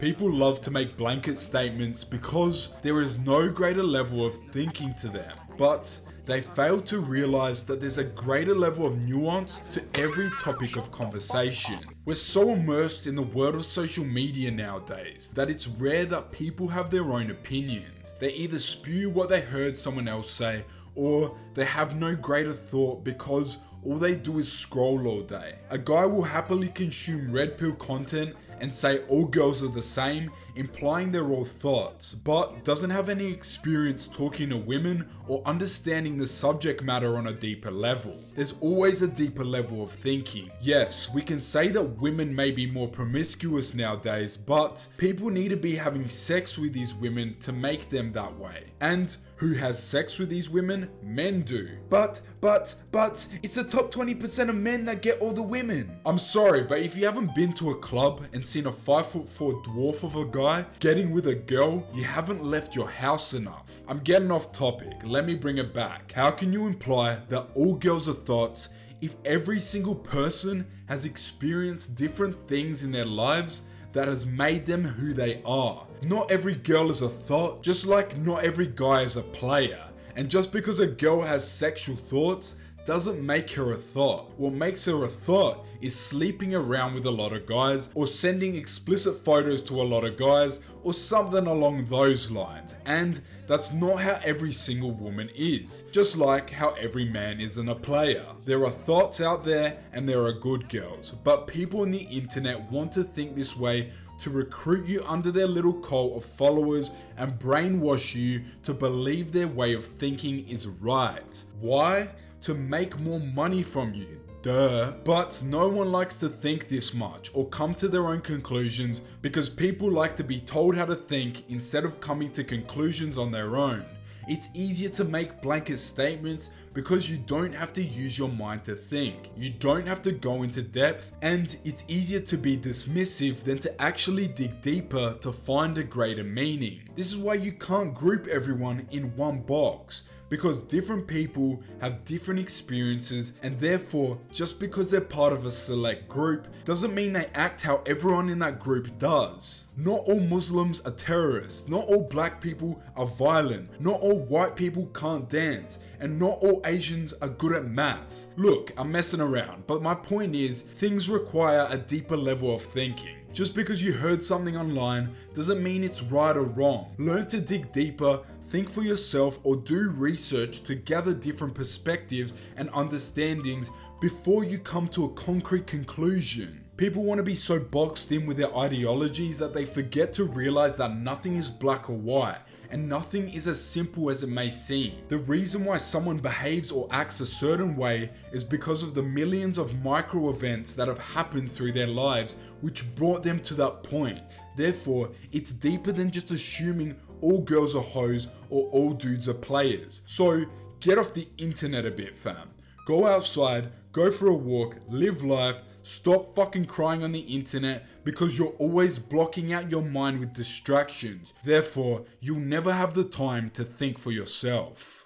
People love to make blanket statements because there is no greater level of thinking to them, but they fail to realize that there's a greater level of nuance to every topic of conversation. We're so immersed in the world of social media nowadays that it's rare that people have their own opinions. They either spew what they heard someone else say, or they have no greater thought because all they do is scroll all day. A guy will happily consume red pill content and say all girls are the same, implying they're all thoughts, but doesn't have any experience talking to women or understanding the subject matter on a deeper level. There's always a deeper level of thinking. Yes, we can say that women may be more promiscuous nowadays, but people need to be having sex with these women to make them that way. And who has sex with these women? Men do. But, it's the top 20% of men that get all the women. I'm sorry, but if you haven't been to a club and seen a 5'4" dwarf of a guy getting with a girl, you haven't left your house enough. I'm getting off topic, let me bring it back. How can you imply that all girls are thoughts if every single person has experienced different things in their lives that has made them who they are? Not every girl is a thought, just like not every guy is a player. And just because a girl has sexual thoughts doesn't make her a thought. What makes her a thought is sleeping around with a lot of guys, or sending explicit photos to a lot of guys, or something along those lines. And that's not how every single woman is. Just like how every man isn't a player. There are thoughts out there and there are good girls, but people on the internet want to think this way to recruit you under their little cult of followers and brainwash you to believe their way of thinking is right. Why? To make more money from you. Duh. But no one likes to think this much or come to their own conclusions because people like to be told how to think instead of coming to conclusions on their own. It's easier to make blanket statements because you don't have to use your mind to think. You don't have to go into depth, and it's easier to be dismissive than to actually dig deeper to find a greater meaning. This is why you can't group everyone in one box, because different people have different experiences, and therefore just because they're part of a select group doesn't mean they act how everyone in that group does. Not all Muslims are terrorists, not all black people are violent, not all white people can't dance, and not all Asians are good at maths. Look, I'm messing around, but my point is, things require a deeper level of thinking. Just because you heard something online doesn't mean it's right or wrong. Learn to dig deeper, think for yourself, or do research to gather different perspectives and understandings before you come to a concrete conclusion. People want to be so boxed in with their ideologies that they forget to realize that nothing is black or white, and nothing is as simple as it may seem. The reason why someone behaves or acts a certain way is because of the millions of micro events that have happened through their lives which brought them to that point. Therefore, it's deeper than just assuming all girls are hoes or all dudes are players. So get off the internet a bit, fam. Go outside, go for a walk, live life, stop fucking crying on the internet because you're always blocking out your mind with distractions. Therefore, you'll never have the time to think for yourself.